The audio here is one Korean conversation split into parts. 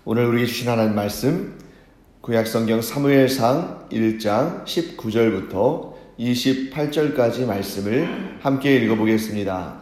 오늘 우리에게 주신 하나님 말씀 구약성경 사무엘상 1장 19절부터 28절까지 말씀을 함께 읽어보겠습니다.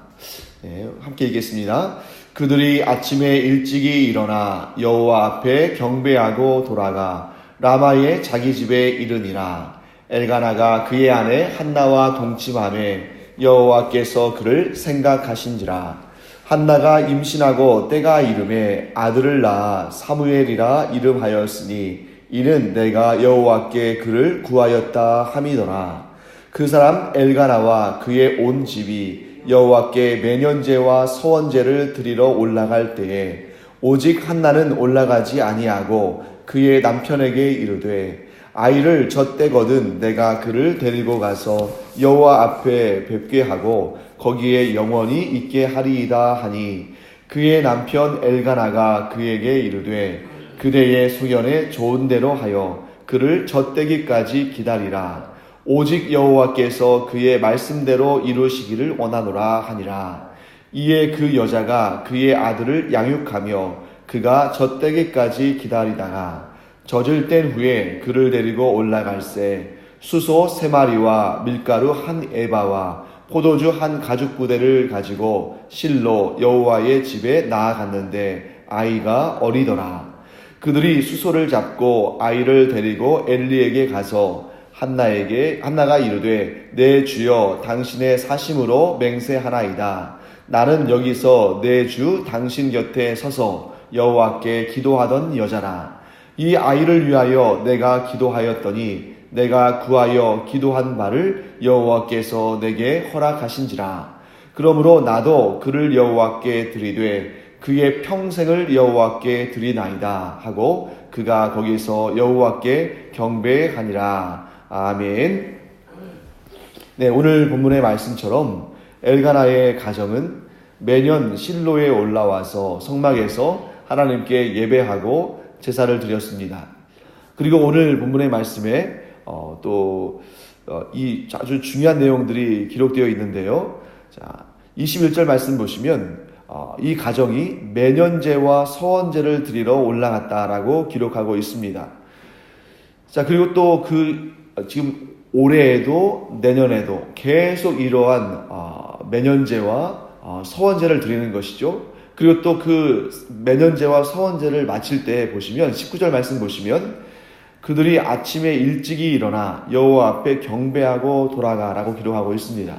함께 읽겠습니다. 그들이 아침에 일찍이 일어나 여호와 앞에 경배하고 돌아가 라마의 자기 집에 이르니라. 엘가나가 그의 아내 한나와 동침하매 여호와께서 그를 생각하신지라. 한나가 임신하고 때가 이름에 아들을 낳아 사무엘이라 이름하였으니 이는 내가 여호와께 그를 구하였다 함이더라. 그 사람 엘가나와 그의 온 집이 여호와께 매년제와 서원제를 드리러 올라갈 때에 오직 한나는 올라가지 아니하고 그의 남편에게 이르되 아이를 젖대거든 내가 그를 데리고 가서 여호와 앞에 뵙게 하고 거기에 영원히 있게 하리이다 하니 그의 남편 엘가나가 그에게 이르되 그대의 소견에 좋은 대로 하여 그를 젖대기까지 기다리라. 오직 여호와께서 그의 말씀대로 이루시기를 원하노라 하니라. 이에 그 여자가 그의 아들을 양육하며 그가 젖대기까지 기다리다가 젖을 뗀 후에 그를 데리고 올라갈새 수소 3마리와 밀가루 1에바와 포도주 1가죽부대를 가지고 실로 여호와의 집에 나아갔는데 아이가 어리더라. 그들이 수소를 잡고 아이를 데리고 엘리에게 가서 한나가 이르되 내 주여 당신의 사심으로 맹세하나이다. 나는 여기서 내 주 당신 곁에 서서 여호와께 기도하던 여자라. 이 아이를 위하여 내가 기도하였더니 내가 구하여 기도한 바를 여호와께서 내게 허락하신지라. 그러므로 나도 그를 여호와께 드리되 그의 평생을 여호와께 드리나이다 하고 그가 거기서 여호와께 경배하니라. 아멘. 네, 오늘 본문의 말씀처럼 엘가나의 가정은 매년 실로에 올라와서 성막에서 하나님께 예배하고 제사를 드렸습니다. 그리고 오늘 본문의 말씀에 이 아주 중요한 내용들이 기록되어 있는데요. 자, 21절 말씀 보시면 이 가정이 매년제와 서원제를 드리러 올라갔다라고 기록하고 있습니다. 자, 그리고 또 지금 올해에도 내년에도 계속 이러한 매년제와 서원제를 드리는 것이죠. 그리고 또 그 매년제와 서원제를 마칠 때 보시면 19절 말씀 보시면 그들이 아침에 일찍이 일어나 여호와 앞에 경배하고 돌아가라고 기록하고 있습니다.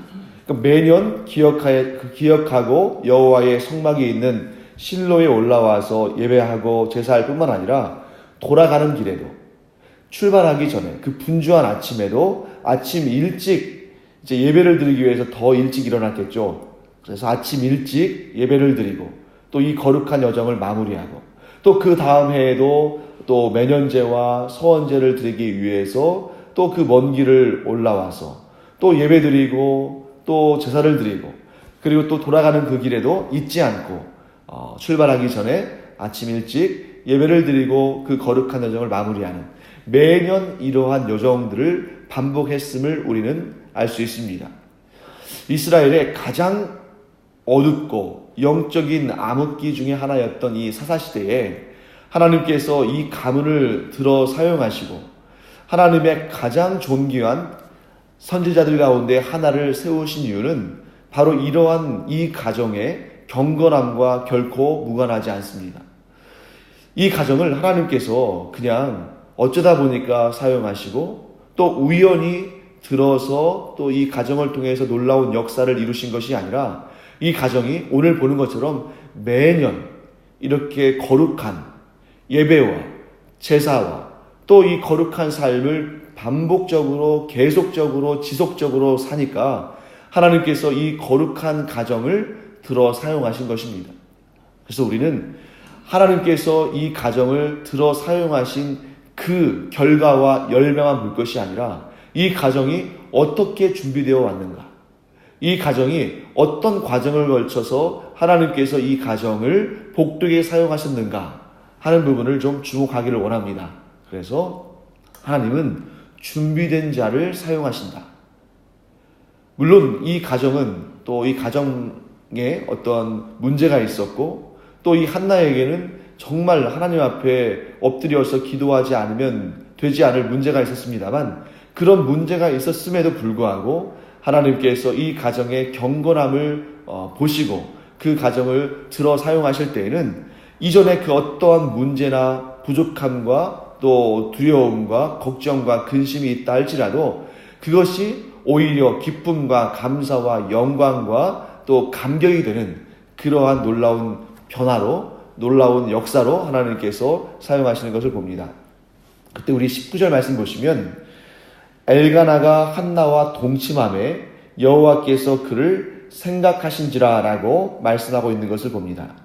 그러니까 매년 기억하고 여호와의 성막이 있는 실로에 올라와서 예배하고 제사할 뿐만 아니라 돌아가는 길에도 출발하기 전에 그 분주한 아침에도 아침 일찍 이제 예배를 드리기 위해서 더 일찍 일어났겠죠. 그래서 아침 일찍 예배를 드리고 또 이 거룩한 여정을 마무리하고 또 그 다음 해에도 또 매년제와 서원제를 드리기 위해서 또 그 먼 길을 올라와서 또 예배 드리고 또 제사를 드리고 그리고 또 돌아가는 그 길에도 잊지 않고 출발하기 전에 아침 일찍 예배를 드리고 그 거룩한 여정을 마무리하는 매년 이러한 여정들을 반복했음을 우리는 알 수 있습니다. 이스라엘의 가장 어둡고 영적인 암흑기 중에 하나였던 이 사사시대에 하나님께서 이 가문을 들어 사용하시고 하나님의 가장 존귀한 선지자들 가운데 하나를 세우신 이유는 바로 이러한 이 가정의 경건함과 결코 무관하지 않습니다. 이 가정을 하나님께서 그냥 어쩌다 보니까 사용하시고 또 우연히 들어서 또 이 가정을 통해서 놀라운 역사를 이루신 것이 아니라 이 가정이 오늘 보는 것처럼 매년 이렇게 거룩한 예배와 제사와 또 이 거룩한 삶을 반복적으로 계속적으로 지속적으로 사니까 하나님께서 이 거룩한 가정을 들어 사용하신 것입니다. 그래서 우리는 하나님께서 이 가정을 들어 사용하신 그 결과와 열매만 볼 것이 아니라 이 가정이 어떻게 준비되어 왔는가, 이 가정이 어떤 과정을 걸쳐서 하나님께서 이 가정을 복되게 사용하셨는가 하는 부분을 좀 주목하기를 원합니다. 그래서 하나님은 준비된 자를 사용하신다. 물론 이 가정은 또 이 가정에 어떤 문제가 있었고 또 이 한나에게는 정말 하나님 앞에 엎드려서 기도하지 않으면 되지 않을 문제가 있었습니다만, 그런 문제가 있었음에도 불구하고 하나님께서 이 가정의 경건함을 보시고 그 가정을 들어 사용하실 때에는 이전에 그 어떠한 문제나 부족함과 또 두려움과 걱정과 근심이 있다 할지라도 그것이 오히려 기쁨과 감사와 영광과 또 감격이 되는 그러한 놀라운 변화로, 놀라운 역사로 하나님께서 사용하시는 것을 봅니다. 그때 우리 19절 말씀 보시면 엘가나가 한나와 동침함에 여호와께서 그를 생각하신지라 라고 말씀하고 있는 것을 봅니다.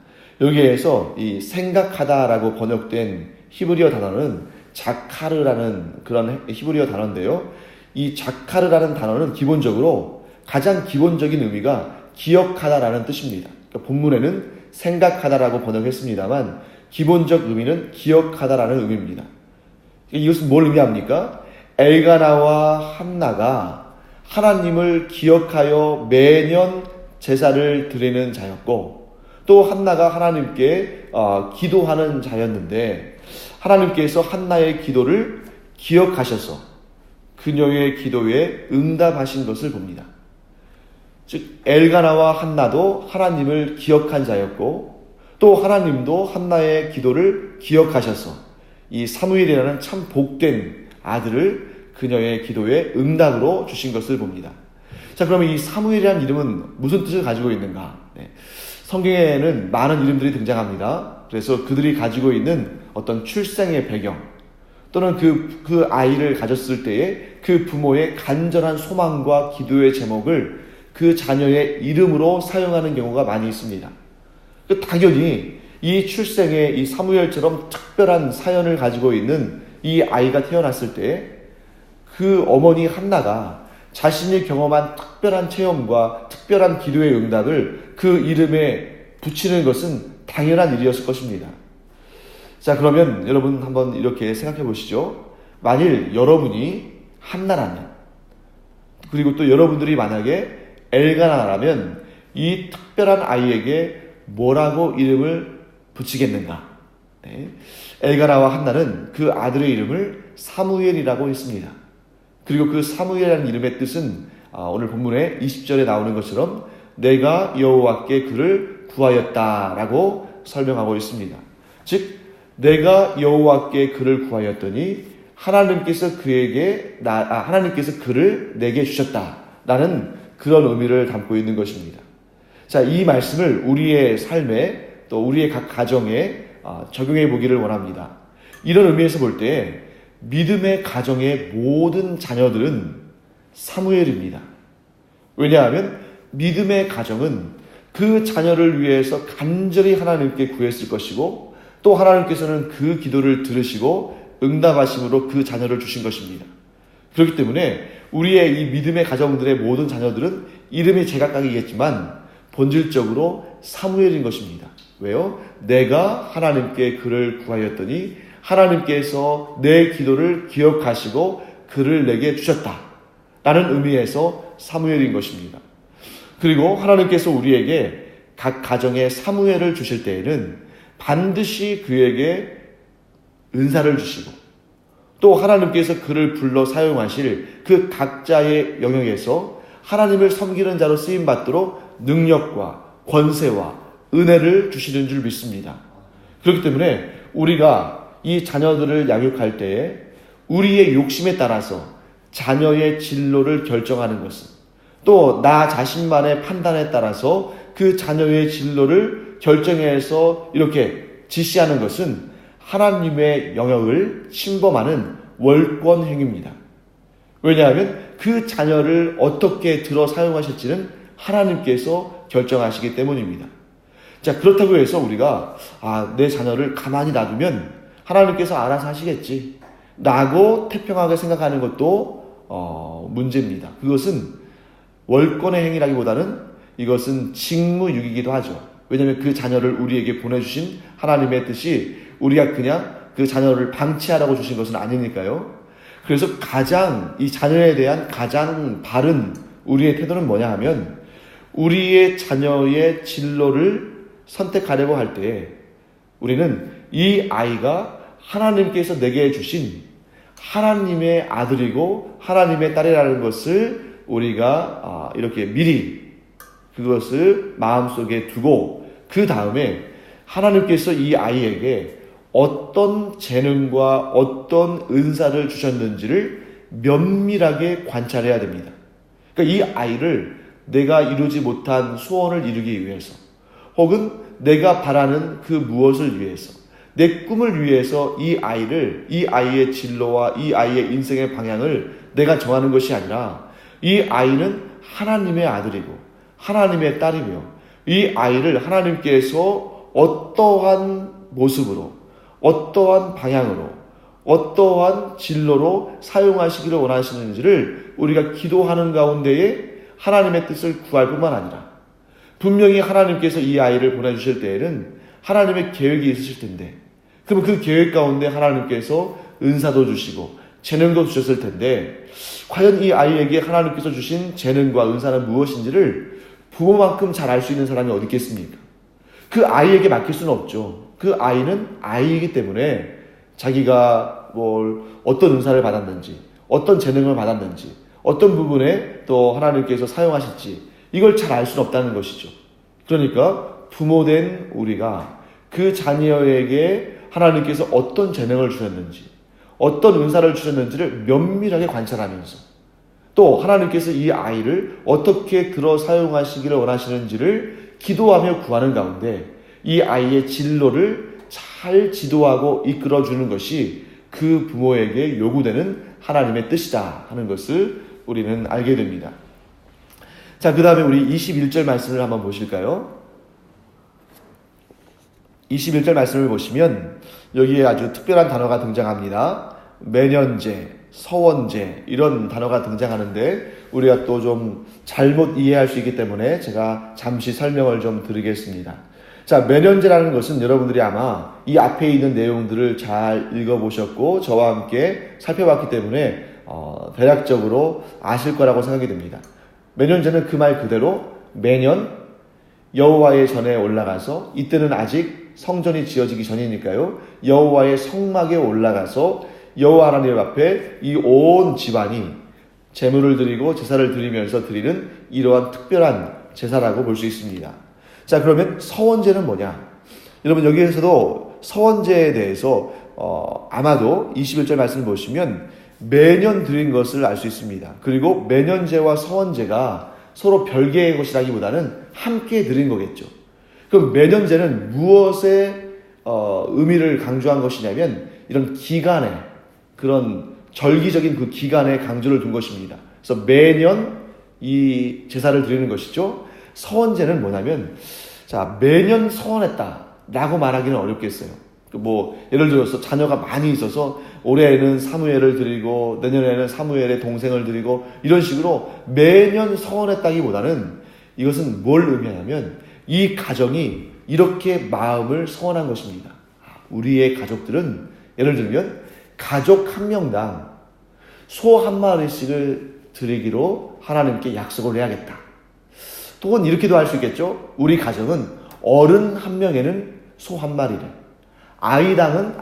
여기에서 이 생각하다라고 번역된 히브리어 단어는 자카르라는 그런 히브리어 단어인데요. 이 자카르라는 단어는 기본적으로 가장 기본적인 의미가 기억하다라는 뜻입니다. 그러니까 본문에는 생각하다라고 번역했습니다만 기본적 의미는 기억하다라는 의미입니다. 이것은 뭘 의미합니까? 엘가나와 한나가 하나님을 기억하여 매년 제사를 드리는 자였고, 또 한나가 하나님께 기도하는 자였는데 하나님께서 한나의 기도를 기억하셔서 그녀의 기도에 응답하신 것을 봅니다. 즉 엘가나와 한나도 하나님을 기억한 자였고, 또 하나님도 한나의 기도를 기억하셔서 이 사무엘이라는 참 복된 아들을 그녀의 기도에 응답으로 주신 것을 봅니다. 자, 그러면 이 사무엘이라는 이름은 무슨 뜻을 가지고 있는가? 성경에는 많은 이름들이 등장합니다. 그래서 그들이 가지고 있는 어떤 출생의 배경, 또는 그 아이를 가졌을 때에 그 부모의 간절한 소망과 기도의 제목을 그 자녀의 이름으로 사용하는 경우가 많이 있습니다. 당연히 이 출생에 이 사무엘처럼 특별한 사연을 가지고 있는 이 아이가 태어났을 때 그 어머니 한나가 자신이 경험한 특별한 체험과 특별한 기도의 응답을 그 이름에 붙이는 것은 당연한 일이었을 것입니다. 자, 그러면 여러분 한번 이렇게 생각해 보시죠. 만일 여러분이 한나라면, 그리고 또 여러분들이 만약에 엘가나라면 이 특별한 아이에게 뭐라고 이름을 붙이겠는가? 엘가나와 한나는 그 아들의 이름을 사무엘이라고 했습니다. 그리고 그 사무엘이라는 이름의 뜻은 오늘 본문에 20절에 나오는 것처럼 내가 여호와께 그를 구하였다라고 설명하고 있습니다. 즉 내가 여호와께 그를 구하였더니 하나님께서 그를 내게 주셨다라는 그런 의미를 담고 있는 것입니다. 자, 이 말씀을 우리의 삶에 또 우리의 각 가정에 적용해 보기를 원합니다. 이런 의미에서 볼 때 믿음의 가정의 모든 자녀들은 사무엘입니다. 왜냐하면 믿음의 가정은 그 자녀를 위해서 간절히 하나님께 구했을 것이고, 또 하나님께서는 그 기도를 들으시고 응답하심으로 그 자녀를 주신 것입니다. 그렇기 때문에 우리의 이 믿음의 가정들의 모든 자녀들은 이름이 제각각이겠지만 본질적으로 사무엘인 것입니다. 왜요? 내가 하나님께 그를 구하였더니 하나님께서 내 기도를 기억하시고 그를 내게 주셨다 라는 의미에서 사무엘인 것입니다. 그리고 하나님께서 우리에게 각 가정에 사무엘을 주실 때에는 반드시 그에게 은사를 주시고, 또 하나님께서 그를 불러 사용하실 그 각자의 영역에서 하나님을 섬기는 자로 쓰임받도록 능력과 권세와 은혜를 주시는 줄 믿습니다. 그렇기 때문에 우리가 이 자녀들을 양육할 때에 우리의 욕심에 따라서 자녀의 진로를 결정하는 것은, 또 나 자신만의 판단에 따라서 그 자녀의 진로를 결정해서 이렇게 지시하는 것은 하나님의 영역을 침범하는 월권 행위입니다. 왜냐하면 그 자녀를 어떻게 들어 사용하실지는 하나님께서 결정하시기 때문입니다. 자, 그렇다고 해서 우리가 내 자녀를 가만히 놔두면 하나님께서 알아서 하시겠지 라고 태평하게 생각하는 것도 문제입니다. 그것은 월권의 행위라기보다는 이것은 직무유기이기도 하죠. 왜냐하면 그 자녀를 우리에게 보내주신 하나님의 뜻이 우리가 그냥 그 자녀를 방치하라고 주신 것은 아니니까요. 그래서 이 자녀에 대한 가장 바른 우리의 태도는 뭐냐 하면, 우리의 자녀의 진로를 선택하려고 할 때 우리는 이 아이가 하나님께서 내게 주신 하나님의 아들이고 하나님의 딸이라는 것을 우리가 이렇게 미리 그것을 마음속에 두고 그 다음에 하나님께서 이 아이에게 어떤 재능과 어떤 은사를 주셨는지를 면밀하게 관찰해야 됩니다. 그러니까 이 아이를 내가 이루지 못한 소원을 이루기 위해서 혹은 내가 바라는 그 무엇을 위해서 내 꿈을 위해서 이 아이의 진로와 이 아이의 인생의 방향을 내가 정하는 것이 아니라 이 아이는 하나님의 아들이고 하나님의 딸이며 이 아이를 하나님께서 어떠한 모습으로 어떠한 방향으로 어떠한 진로로 사용하시기를 원하시는지를 우리가 기도하는 가운데에 하나님의 뜻을 구할 뿐만 아니라 분명히 하나님께서 이 아이를 보내주실 때에는 하나님의 계획이 있으실 텐데 그러면 그 계획 가운데 하나님께서 은사도 주시고 재능도 주셨을 텐데 과연 이 아이에게 하나님께서 주신 재능과 은사는 무엇인지를 부모만큼 잘 알 수 있는 사람이 어디 있겠습니까? 그 아이에게 맡길 수는 없죠. 그 아이는 아이이기 때문에 자기가 어떤 은사를 받았는지 어떤 재능을 받았는지 어떤 부분에 또 하나님께서 사용하실지 이걸 잘 알 수는 없다는 것이죠. 그러니까 부모된 우리가 그 자녀에게 하나님께서 어떤 재능을 주셨는지 어떤 은사를 주셨는지를 면밀하게 관찰하면서 또 하나님께서 이 아이를 어떻게 들어 사용하시기를 원하시는지를 기도하며 구하는 가운데 이 아이의 진로를 잘 지도하고 이끌어주는 것이 그 부모에게 요구되는 하나님의 뜻이다 하는 것을 우리는 알게 됩니다. 자, 그 다음에 우리 21절 말씀을 한번 보실까요? 21절 말씀을 보시면 여기에 아주 특별한 단어가 등장합니다. 매년제, 서원제 이런 단어가 등장하는데 우리가 또 좀 잘못 이해할 수 있기 때문에 제가 잠시 설명을 좀 드리겠습니다. 자, 매년제라는 것은 여러분들이 아마 이 앞에 있는 내용들을 잘 읽어보셨고 저와 함께 살펴봤기 때문에 대략적으로 아실 거라고 생각이 됩니다. 매년제는 그 말 그대로 매년 여호와의 전에 올라가서 이때는 아직 성전이 지어지기 전이니까요. 여호와의 성막에 올라가서 여호와 하나님 앞에 이 온 집안이 제물을 드리고 제사를 드리면서 드리는 이러한 특별한 제사라고 볼 수 있습니다. 자, 그러면 서원제는 뭐냐? 여러분 여기에서도 서원제에 대해서 아마도 21절 말씀을 보시면 매년 드린 것을 알 수 있습니다. 그리고 매년제와 서원제가 서로 별개의 것이라기보다는 함께 드린 거겠죠. 그럼 매년제는 무엇의 의미를 강조한 것이냐면 이런 기간에 그런 절기적인 그 기간에 강조를 둔 것입니다. 그래서 매년 이 제사를 드리는 것이죠. 서원제는 뭐냐면 자, 매년 서원했다라고 말하기는 어렵겠어요. 예를 들어서 자녀가 많이 있어서 올해에는 사무엘을 드리고 내년에는 사무엘의 동생을 드리고 이런 식으로 매년 서원했다기보다는 이것은 뭘 의미하냐면 이 가정이 이렇게 마음을 서원한 것입니다. 우리의 가족들은 예를 들면 가족 한 명당 소 한 마리씩을 드리기로 하나님께 약속을 해야겠다. 또는 이렇게도 할 수 있겠죠. 우리 가정은 어른 한 명에는 소 한 마리를 아이별로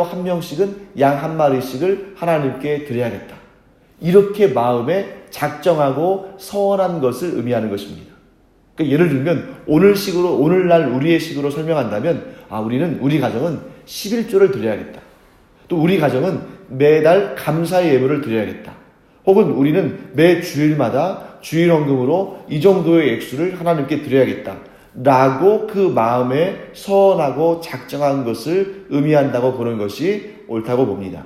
한 명씩은 양 한 마리씩을 하나님께 드려야겠다. 이렇게 마음에 작정하고 서원한 것을 의미하는 것입니다. 그러니까 예를 들면 오늘날 우리의 식으로 설명한다면 우리 가정은 11조를 드려야겠다. 또 우리 가정은 매달 감사의 예물을 드려야겠다. 혹은 우리는 매 주일마다 주일헌금으로 이 정도의 액수를 하나님께 드려야겠다. 라고 그 마음에 서원하고 작정한 것을 의미한다고 보는 것이 옳다고 봅니다.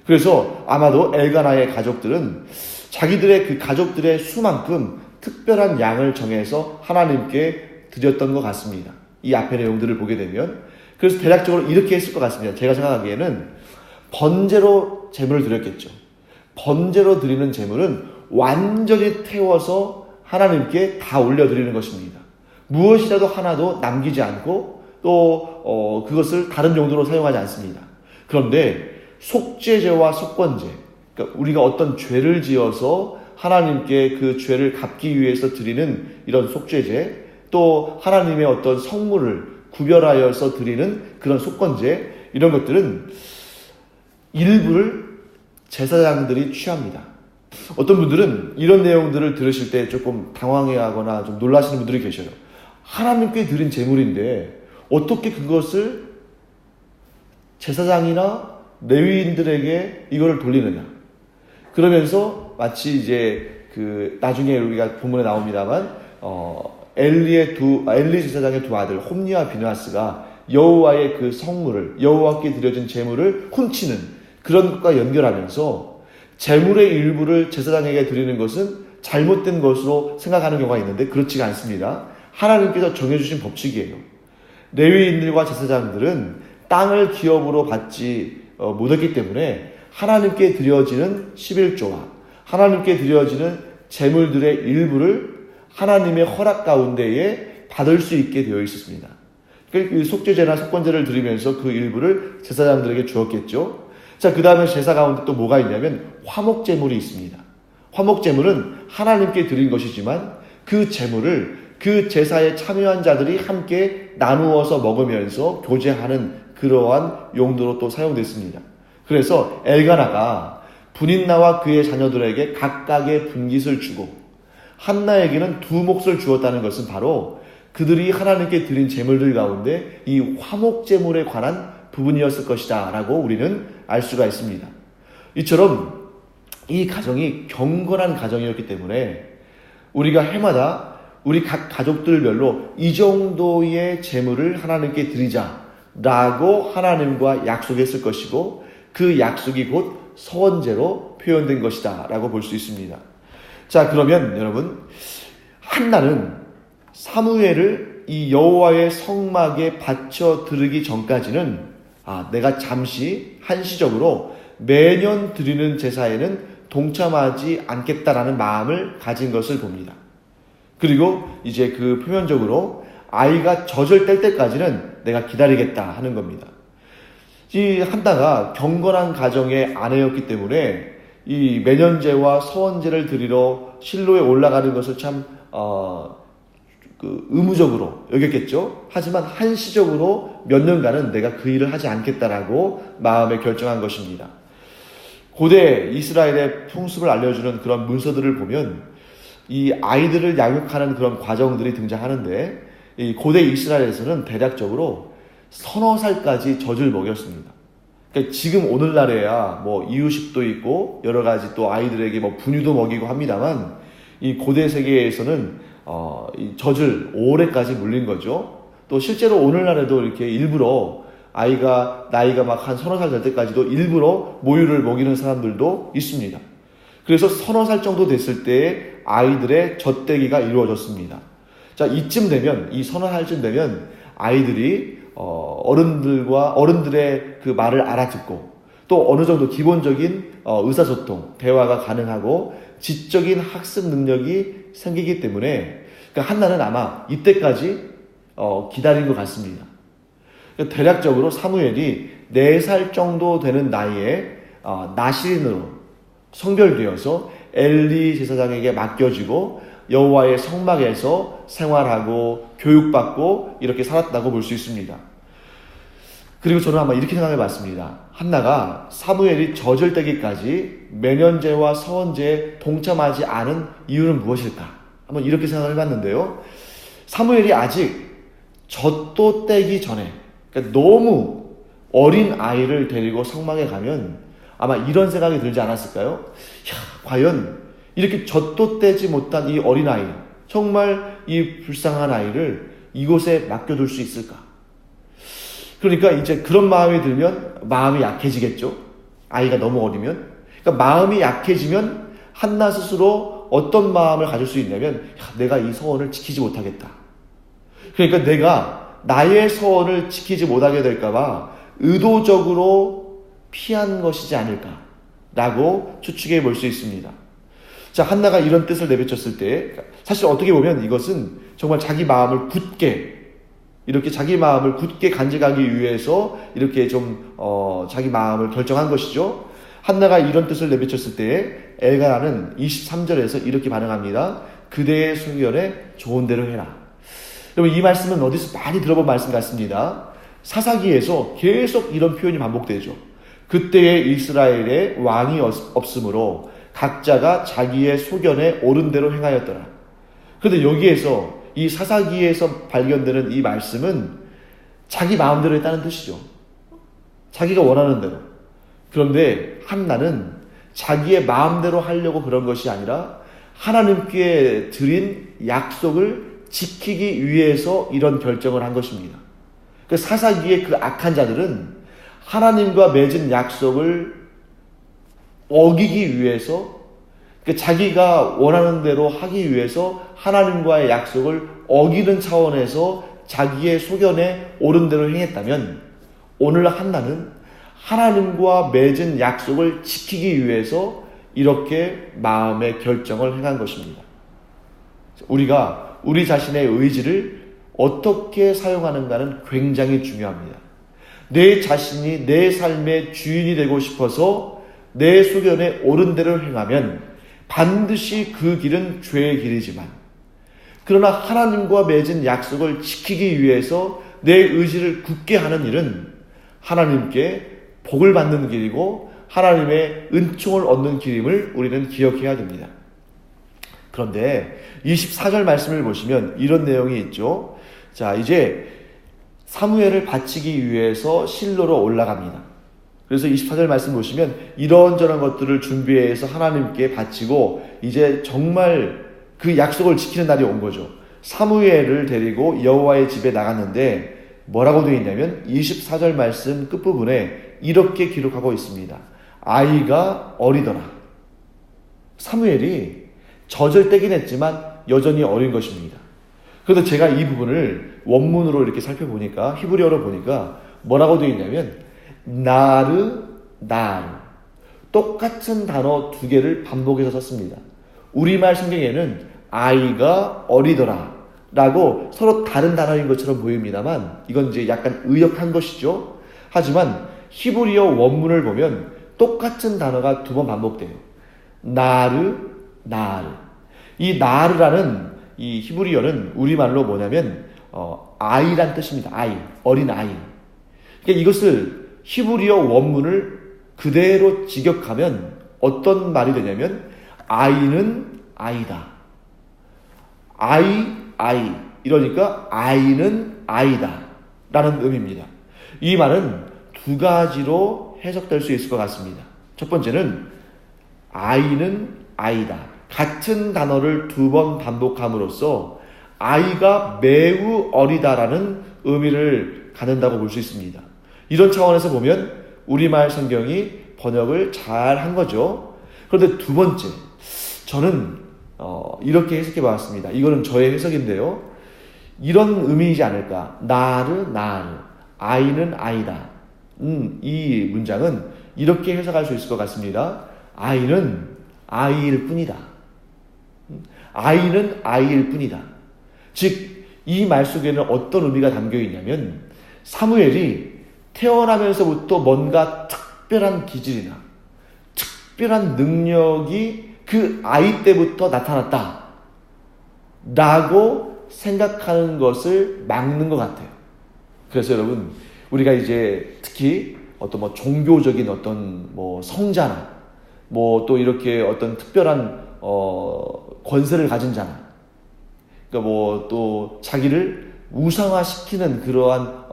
그래서 아마도 엘가나의 가족들은 자기들의 그 가족들의 수만큼 특별한 양을 정해서 하나님께 드렸던 것 같습니다. 이 앞의 내용들을 보게 되면. 그래서 대략적으로 이렇게 했을 것 같습니다. 제가 생각하기에는 번제로 제물을 드렸겠죠. 번제로 드리는 제물은 완전히 태워서 하나님께 다 올려드리는 것입니다. 무엇이라도 하나도 남기지 않고 또 그것을 다른 용도로 사용하지 않습니다. 그런데 속죄제와 속건제, 그러니까 우리가 어떤 죄를 지어서 하나님께 그 죄를 갚기 위해서 드리는 이런 속죄제, 또 하나님의 어떤 성물을 구별하여서 드리는 그런 속건제, 이런 것들은 일부를 제사장들이 취합니다. 어떤 분들은 이런 내용들을 들으실 때 조금 당황해하거나 좀 놀라시는 분들이 계셔요. 하나님께 드린 제물인데 어떻게 그것을 제사장이나 레위인들에게 이거를 돌리느냐. 그러면서 마치 이제 나중에 우리가 본문에 나옵니다만 엘리 제사장의 두 아들 홈니와 비느하스가 여호와의 그 성물을, 여호와께 드려진 제물을 훔치는 그런 것과 연결하면서 제물의 일부를 제사장에게 드리는 것은 잘못된 것으로 생각하는 경우가 있는데 그렇지가 않습니다. 하나님께서 정해주신 법칙이에요. 레위인들과 제사장들은 땅을 기업으로 받지 못했기 때문에 하나님께 드려지는 11조와 하나님께 드려지는 제물들의 일부를 하나님의 허락 가운데에 받을 수 있게 되어 있었습니다. 그 속죄제나 속건제를 드리면서 그 일부를 제사장들에게 주었겠죠. 자, 그 다음에 제사 가운데 또 뭐가 있냐면 화목제물이 있습니다. 화목제물은 하나님께 드린 것이지만 그 제물을 그 제사에 참여한 자들이 함께 나누어서 먹으면서 교제하는 그러한 용도로 또 사용됐습니다. 그래서 엘가나가 분인나와 그의 자녀들에게 각각의 분깃을 주고 한나에게는 두 몫을 주었다는 것은 바로 그들이 하나님께 드린 제물들 가운데 이 화목제물에 관한 부분이었을 것이다 라고 우리는 알 수가 있습니다. 이처럼 이 가정이 경건한 가정이었기 때문에 우리가 해마다 우리 각 가족들별로 이 정도의 제물을 하나님께 드리자라고 하나님과 약속했을 것이고 그 약속이 곧 서원제로 표현된 것이다 라고 볼 수 있습니다. 자, 그러면 여러분, 한나는 사무엘을 이 여호와의 성막에 바쳐 드리기 전까지는 내가 잠시 한시적으로 매년 드리는 제사에는 동참하지 않겠다라는 마음을 가진 것을 봅니다. 그리고 이제 그 표면적으로 아이가 젖을 뗄 때까지는 내가 기다리겠다 하는 겁니다. 이 한나가 경건한 가정의 아내였기 때문에 이 매년제와 서원제를 드리러 실로에 올라가는 것을 참 의무적으로 여겼겠죠. 하지만 한시적으로 몇 년간은 내가 그 일을 하지 않겠다라고 마음에 결정한 것입니다. 고대 이스라엘의 풍습을 알려주는 그런 문서들을 보면 이 아이들을 양육하는 그런 과정들이 등장하는데 이 고대 이스라엘에서는 대략적으로 서너 살까지 젖을 먹였습니다. 그러니까 지금 오늘날에야 뭐 이유식도 있고 여러 가지 또 아이들에게 뭐 분유도 먹이고 합니다만 이 고대 세계에서는 이 젖을 오래까지 물린 거죠. 또 실제로 오늘날에도 이렇게 일부러 아이가 나이가 막 한 서너 살 될 때까지도 일부러 모유를 먹이는 사람들도 있습니다. 그래서 서너 살 정도 됐을 때 아이들의 젖대기가 이루어졌습니다. 자, 이쯤 되면 이 서너 살쯤 되면 아이들이 어른들의 그 말을 알아듣고 또 어느 정도 기본적인 의사소통, 대화가 가능하고 지적인 학습 능력이 생기기 때문에 그러니까 한나는 아마 이때까지 기다린 것 같습니다. 그러니까 대략적으로 사무엘이 4살 정도 되는 나이에 나실인으로 성별되어서 엘리 제사장에게 맡겨지고 여호와의 성막에서 생활하고 교육받고 이렇게 살았다고 볼 수 있습니다. 그리고 저는 아마 이렇게 생각해 봤습니다. 한나가 사무엘이 젖을 떼기까지 매년제와 서원제에 동참하지 않은 이유는 무엇일까? 한번 이렇게 생각을 해봤는데요. 사무엘이 아직 젖도 떼기 전에 그러니까 너무 어린 아이를 데리고 성막에 가면 아마 이런 생각이 들지 않았을까요? 과연 이렇게 젖도 떼지 못한 이 어린아이, 정말 이 불쌍한 아이를 이곳에 맡겨둘 수 있을까? 그러니까 이제 그런 마음이 들면 마음이 약해지겠죠? 아이가 너무 어리면. 그러니까 마음이 약해지면 한나 스스로 어떤 마음을 가질 수 있냐면 내가 이 서원을 지키지 못하겠다. 그러니까 내가 나의 서원을 지키지 못하게 될까봐 의도적으로 피한 것이지 않을까라고 추측해 볼 수 있습니다. 자, 한나가 이런 뜻을 내비쳤을 때 사실 어떻게 보면 이것은 정말 자기 마음을 굳게 이렇게 자기 마음을 굳게 간직하기 위해서 이렇게 좀 자기 마음을 결정한 것이죠. 한나가 이런 뜻을 내비쳤을 때 엘가나는 23절에서 이렇게 반응합니다. 그대의 소견에 좋은 대로 해라. 여러분 이 말씀은 어디서 많이 들어본 말씀 같습니다. 사사기에서 계속 이런 표현이 반복되죠. 그때에 이스라엘에 왕이 없으므로 각자가 자기의 소견에 옳은 대로 행하였더라. 그런데 여기에서 이 사사기에서 발견되는 이 말씀은 자기 마음대로 했다는 뜻이죠. 자기가 원하는 대로. 그런데 한나는 자기의 마음대로 하려고 그런 것이 아니라 하나님께 드린 약속을 지키기 위해서 이런 결정을 한 것입니다. 그 사사기의 그 악한 자들은 하나님과 맺은 약속을 어기기 위해서, 자기가 원하는 대로 하기 위해서 하나님과의 약속을 어기는 차원에서 자기의 소견에 옳은 대로 행했다면, 오늘 한나는 하나님과 맺은 약속을 지키기 위해서 이렇게 마음의 결정을 행한 것입니다. 우리가 우리 자신의 의지를 어떻게 사용하는가는 굉장히 중요합니다. 내 자신이 내 삶의 주인이 되고 싶어서 내 소견에 옳은 대로 행하면 반드시 그 길은 죄의 길이지만, 그러나 하나님과 맺은 약속을 지키기 위해서 내 의지를 굳게 하는 일은 하나님께 복을 받는 길이고 하나님의 은총을 얻는 길임을 우리는 기억해야 됩니다. 그런데 24절 말씀을 보시면 이런 내용이 있죠. 자, 이제 사무엘을 바치기 위해서 실로로 올라갑니다. 그래서 24절 말씀 보시면 이런저런 것들을 준비해서 하나님께 바치고 이제 정말 그 약속을 지키는 날이 온 거죠. 사무엘을 데리고 여호와의 집에 나갔는데 뭐라고 되어 있냐면 24절 말씀 끝부분에 이렇게 기록하고 있습니다. 아이가 어리더라. 사무엘이 젖을 떼긴 했지만 여전히 어린 것입니다. 그런데 제가 이 부분을 원문으로 이렇게 살펴보니까, 히브리어로 보니까 뭐라고 되어 있냐면 나르, 똑같은 단어 두 개를 반복해서 썼습니다. 우리말 성경에는 아이가 어리더라 라고 서로 다른 단어인 것처럼 보입니다만 이건 이제 약간 의역한 것이죠. 하지만 히브리어 원문을 보면 똑같은 단어가 두 번 반복돼요. 나르. 이 나르라는 이 히브리어는 우리말로 뭐냐면 아이란 뜻입니다. 아이, 어린 아이. 그러니까 이것을 히브리어 원문을 그대로 직역하면 어떤 말이 되냐면 아이는 아이다. 아이. 이러니까 아이는 아이다 라는 의미입니다. 이 말은 두 가지로 해석될 수 있을 것 같습니다. 첫 번째는 아이는 아이다. 같은 단어를 두 번 반복함으로써 아이가 매우 어리다라는 의미를 갖는다고 볼 수 있습니다. 이런 차원에서 보면 우리말 성경이 번역을 잘 한 거죠. 그런데 두 번째, 저는 이렇게 해석해 봤습니다. 이거는 저의 해석인데요. 이런 의미이지 않을까. 나르, 아이는 아이다. 이 문장은 이렇게 해석할 수 있을 것 같습니다. 아이는 아이일 뿐이다. 아이는 아이일 뿐이다. 즉, 이 말 속에는 어떤 의미가 담겨 있냐면 사무엘이 태어나면서부터 뭔가 특별한 기질이나 특별한 능력이 그 아이 때부터 나타났다 라고 생각하는 것을 막는 것 같아요. 그래서 여러분, 우리가 이제 특히 어떤 종교적인 어떤 성자나 또 이렇게 어떤 특별한 권세를 가진 자나, 그러니까 또 자기를 우상화시키는 그러한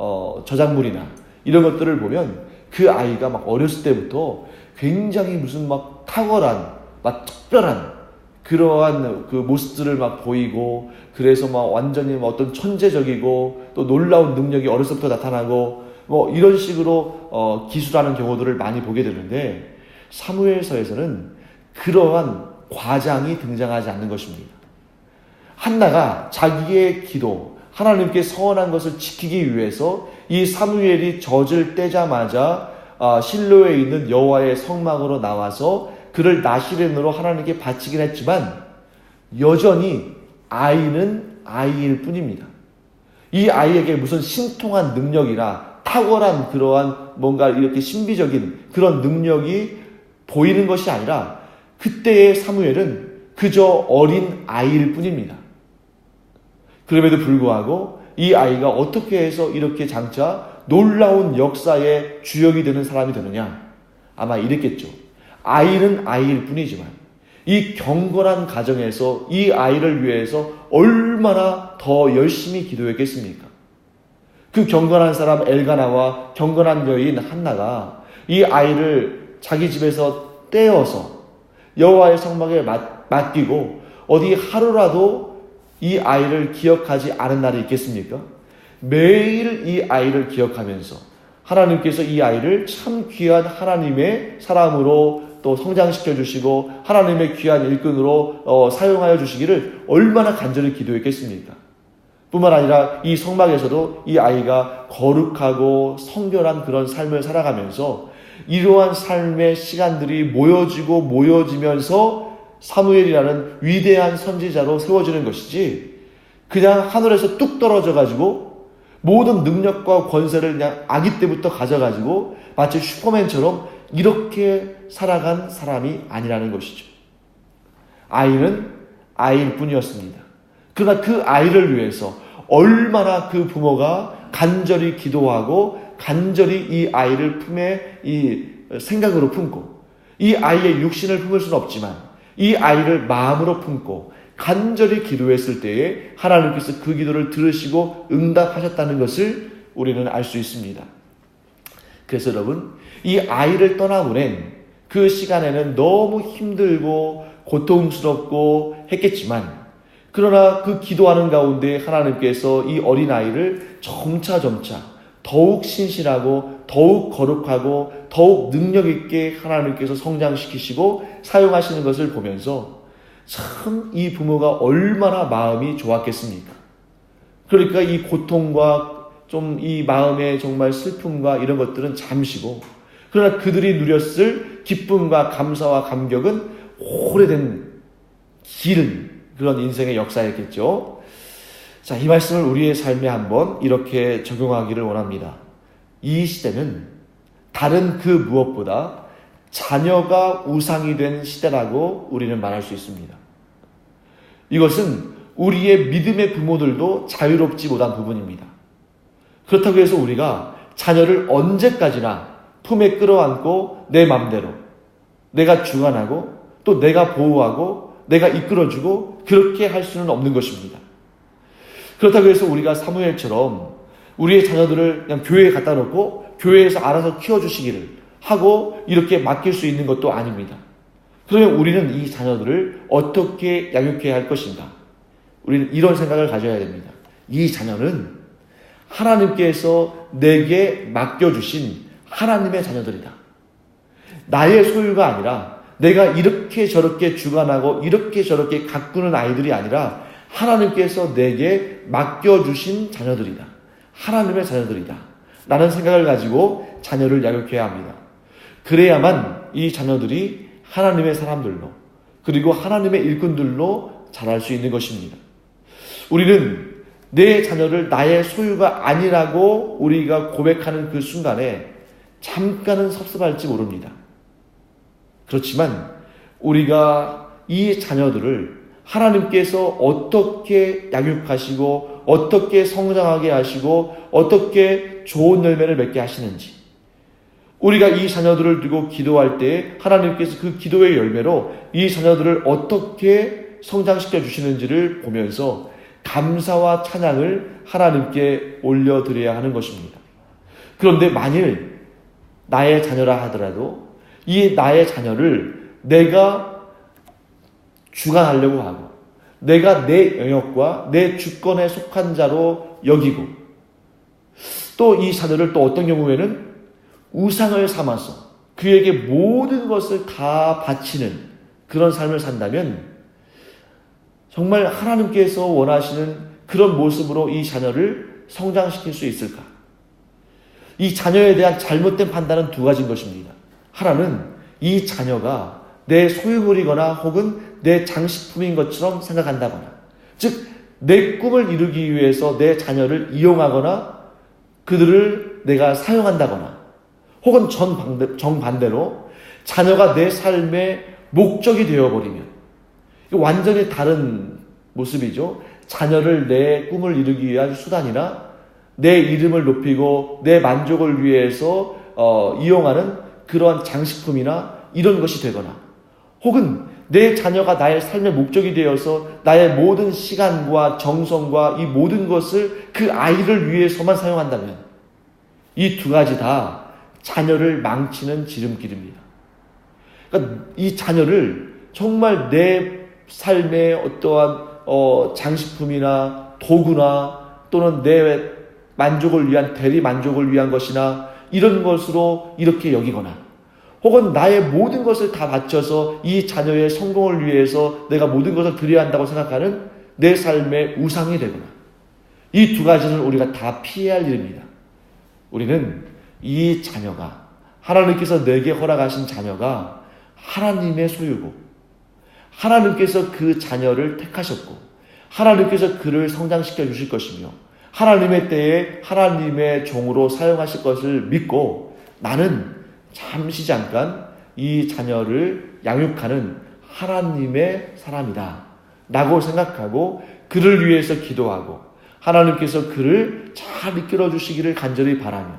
저작물이나 이런 것들을 보면 그 아이가 막 어렸을 때부터 굉장히 무슨 탁월한 특별한 그러한 그 모습들을 보이고, 그래서 완전히 어떤 천재적이고 또 놀라운 능력이 어렸을 때부터 나타나고 이런 식으로 기술하는 경우들을 많이 보게 되는데, 사무엘서에서는 그러한 과장이 등장하지 않는 것입니다. 한나가 자기의 기도, 하나님께 서원한 것을 지키기 위해서 이 사무엘이 젖을 떼자마자 실로에 있는 여호와의 성막으로 나와서 그를 나시렌으로 하나님께 바치긴 했지만 여전히 아이는 아이일 뿐입니다. 이 아이에게 무슨 신통한 능력이나 탁월한 그러한 뭔가 이렇게 신비적인 그런 능력이 보이는 것이 아니라 그때의 사무엘은 그저 어린 아이일 뿐입니다. 그럼에도 불구하고 이 아이가 어떻게 해서 이렇게 장차 놀라운 역사의 주역이 되는 사람이 되느냐? 아마 이랬겠죠. 아이는 아이일 뿐이지만 이 경건한 가정에서 이 아이를 위해서 얼마나 더 열심히 기도했겠습니까? 그 경건한 사람 엘가나와 경건한 여인 한나가 이 아이를 자기 집에서 떼어서 여호와의 성막에 맡기고 어디 하루라도 이 아이를 기억하지 않은 날이 있겠습니까? 매일 이 아이를 기억하면서 하나님께서 이 아이를 참 귀한 하나님의 사람으로 또 성장시켜 주시고 하나님의 귀한 일꾼으로 사용하여 주시기를 얼마나 간절히 기도했겠습니까? 뿐만 아니라 이 성막에서도 이 아이가 거룩하고 성결한 그런 삶을 살아가면서 이러한 삶의 시간들이 모여지면서 사무엘이라는 위대한 선지자로 세워지는 것이지, 그냥 하늘에서 뚝 떨어져가지고 모든 능력과 권세를 그냥 아기 때부터 가져가지고 마치 슈퍼맨처럼 이렇게 살아간 사람이 아니라는 것이죠. 아이는 아이일 뿐이었습니다. 그러나 그 아이를 위해서 얼마나 그 부모가 간절히 기도하고 간절히 이 아이를 품에 이 생각으로 품고 이 아이의 육신을 품을 수는 없지만 이 아이를 마음으로 품고 간절히 기도했을 때에 하나님께서 그 기도를 들으시고 응답하셨다는 것을 우리는 알 수 있습니다. 그래서 여러분, 이 아이를 떠나보낸 그 시간에는 너무 힘들고 고통스럽고 했겠지만, 그러나 그 기도하는 가운데 하나님께서 이 어린아이를 점차 더욱 신실하고 더욱 거룩하고 더욱 능력 있게 하나님께서 성장시키시고 사용하시는 것을 보면서 참 이 부모가 얼마나 마음이 좋았겠습니까? 그러니까 이 고통과 좀 이 마음의 정말 슬픔과 이런 것들은 잠시고, 그러나 그들이 누렸을 기쁨과 감사와 감격은 오래된 긴 그런 인생의 역사였겠죠. 자, 이 말씀을 우리의 삶에 한번 이렇게 적용하기를 원합니다. 이 시대는 다른 그 무엇보다 자녀가 우상이 된 시대라고 우리는 말할 수 있습니다. 이것은 우리의 믿음의 부모들도 자유롭지 못한 부분입니다. 그렇다고 해서 우리가 자녀를 언제까지나 품에 끌어안고 내 맘대로 내가 주관하고 또 내가 보호하고 내가 이끌어주고 그렇게 할 수는 없는 것입니다. 그렇다고 해서 우리가 사무엘처럼 우리의 자녀들을 그냥 교회에 갖다 놓고 교회에서 알아서 키워주시기를 하고 이렇게 맡길 수 있는 것도 아닙니다. 그러면 우리는 이 자녀들을 어떻게 양육해야 할 것인가? 우리는 이런 생각을 가져야 됩니다. 이 자녀는 하나님께서 내게 맡겨주신 하나님의 자녀들이다. 나의 소유가 아니라 내가 이렇게 저렇게 주관하고 이렇게 저렇게 가꾸는 아이들이 아니라 하나님께서 내게 맡겨주신 자녀들이다. 하나님의 자녀들이다. 라는 생각을 가지고 자녀를 양육해야 합니다. 그래야만 이 자녀들이 하나님의 사람들로 그리고 하나님의 일꾼들로 자랄 수 있는 것입니다. 우리는 내 자녀를 나의 소유가 아니라고 우리가 고백하는 그 순간에 잠깐은 섭섭할지 모릅니다. 그렇지만 우리가 이 자녀들을 하나님께서 어떻게 양육하시고 어떻게 성장하게 하시고 어떻게 좋은 열매를 맺게 하시는지, 우리가 이 자녀들을 두고 기도할 때 하나님께서 그 기도의 열매로 이 자녀들을 어떻게 성장시켜 주시는지를 보면서 감사와 찬양을 하나님께 올려드려야 하는 것입니다. 그런데 만일 나의 자녀라 하더라도 이 나의 자녀를 내가 주관하려고 하고 내가 내 영역과 내 주권에 속한 자로 여기고 또 이 자녀를 또 어떤 경우에는 우상을 삼아서 그에게 모든 것을 다 바치는 그런 삶을 산다면 정말 하나님께서 원하시는 그런 모습으로 이 자녀를 성장시킬 수 있을까? 이 자녀에 대한 잘못된 판단은 두 가지인 것입니다. 하나는 이 자녀가 내 소유물이거나 혹은 내 장식품인 것처럼 생각한다거나, 즉 내 꿈을 이루기 위해서 내 자녀를 이용하거나 그들을 내가 사용한다거나, 혹은 정반대로 자녀가 내 삶의 목적이 되어버리면 완전히 다른 모습이죠. 자녀를 내 꿈을 이루기 위한 수단이나 내 이름을 높이고 내 만족을 위해서 이용하는 그러한 장식품이나 이런 것이 되거나, 혹은 내 자녀가 나의 삶의 목적이 되어서 나의 모든 시간과 정성과 이 모든 것을 그 아이를 위해서만 사용한다면, 이 두 가지 다 자녀를 망치는 지름길입니다. 그러니까 이 자녀를 정말 내 삶의 어떠한 장식품이나 도구나 또는 내 만족을 위한, 대리 만족을 위한 것이나 이런 것으로 이렇게 여기거나, 혹은 나의 모든 것을 다 바쳐서 이 자녀의 성공을 위해서 내가 모든 것을 드려야 한다고 생각하는 내 삶의 우상이 되거나, 이 두 가지는 우리가 다 피해야 할 일입니다. 우리는 이 자녀가, 하나님께서 내게 허락하신 자녀가 하나님의 소유고, 하나님께서 그 자녀를 택하셨고, 하나님께서 그를 성장시켜 주실 것이며, 하나님의 때에 하나님의 종으로 사용하실 것을 믿고, 나는 잠시 잠깐 이 자녀를 양육하는 하나님의 사람이다 라고 생각하고 그를 위해서 기도하고, 하나님께서 그를 잘 이끌어 주시기를 간절히 바라며,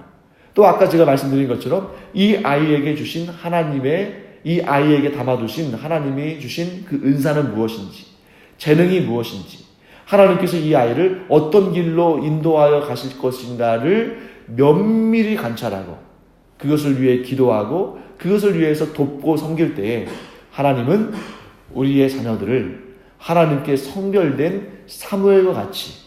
또 아까 제가 말씀드린 것처럼 이 아이에게 주신 이 아이에게 담아두신 하나님이 주신 그 은사는 무엇인지, 재능이 무엇인지, 하나님께서 이 아이를 어떤 길로 인도하여 가실 것인가를 면밀히 관찰하고 그것을 위해 기도하고 그것을 위해서 돕고 섬길 때에 하나님은 우리의 자녀들을 하나님께 성별된 사무엘과 같이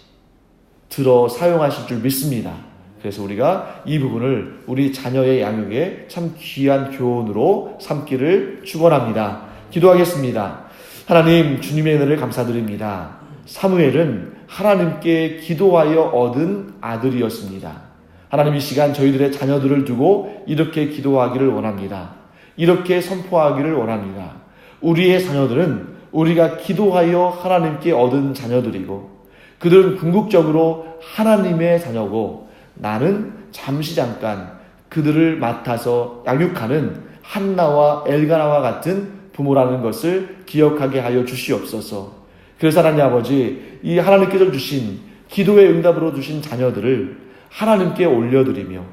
들어 사용하실 줄 믿습니다. 그래서 우리가 이 부분을 우리 자녀의 양육에 참 귀한 교훈으로 삼기를 축원합니다. 기도하겠습니다. 하나님, 주님의 은혜를 감사드립니다. 사무엘은 하나님께 기도하여 얻은 아들이었습니다. 하나님, 이 시간 저희들의 자녀들을 두고 이렇게 기도하기를 원합니다. 이렇게 선포하기를 원합니다. 우리의 자녀들은 우리가 기도하여 하나님께 얻은 자녀들이고, 그들은 궁극적으로 하나님의 자녀고, 나는 잠시 잠깐 그들을 맡아서 양육하는 한나와 엘가나와 같은 부모라는 것을 기억하게 하여 주시옵소서. 그래서 하나님 아버지, 이 하나님께서 주신 기도의 응답으로 주신 자녀들을 하나님께 올려드리며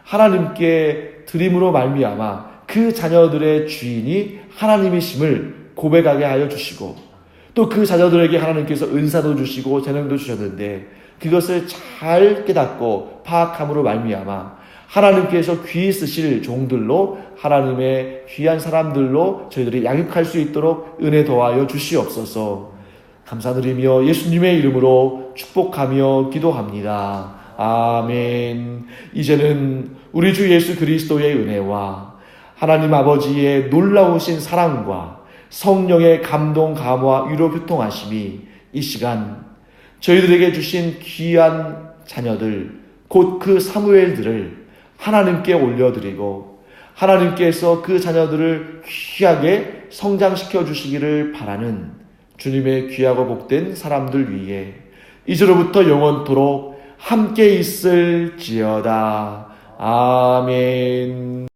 하나님께 드림으로 말미암아 그 자녀들의 주인이 하나님이심을 고백하게 하여 주시고, 또 그 자녀들에게 하나님께서 은사도 주시고 재능도 주셨는데 그것을 잘 깨닫고 파악함으로 말미암아 하나님께서 귀히 쓰실 종들로, 하나님의 귀한 사람들로 저희들이 양육할 수 있도록 은혜 더하여 주시옵소서. 감사드리며 예수님의 이름으로 축복하며 기도합니다. 아멘. 이제는 우리 주 예수 그리스도의 은혜와 하나님 아버지의 놀라우신 사랑과 성령의 감동, 감화, 위로, 교통하심이 이 시간 저희들에게 주신 귀한 자녀들, 곧 그 사무엘들을 하나님께 올려드리고 하나님께서 그 자녀들을 귀하게 성장시켜 주시기를 바라는 주님의 귀하고 복된 사람들 위에 이제로부터 영원토록 함께 있을지어다. 아멘.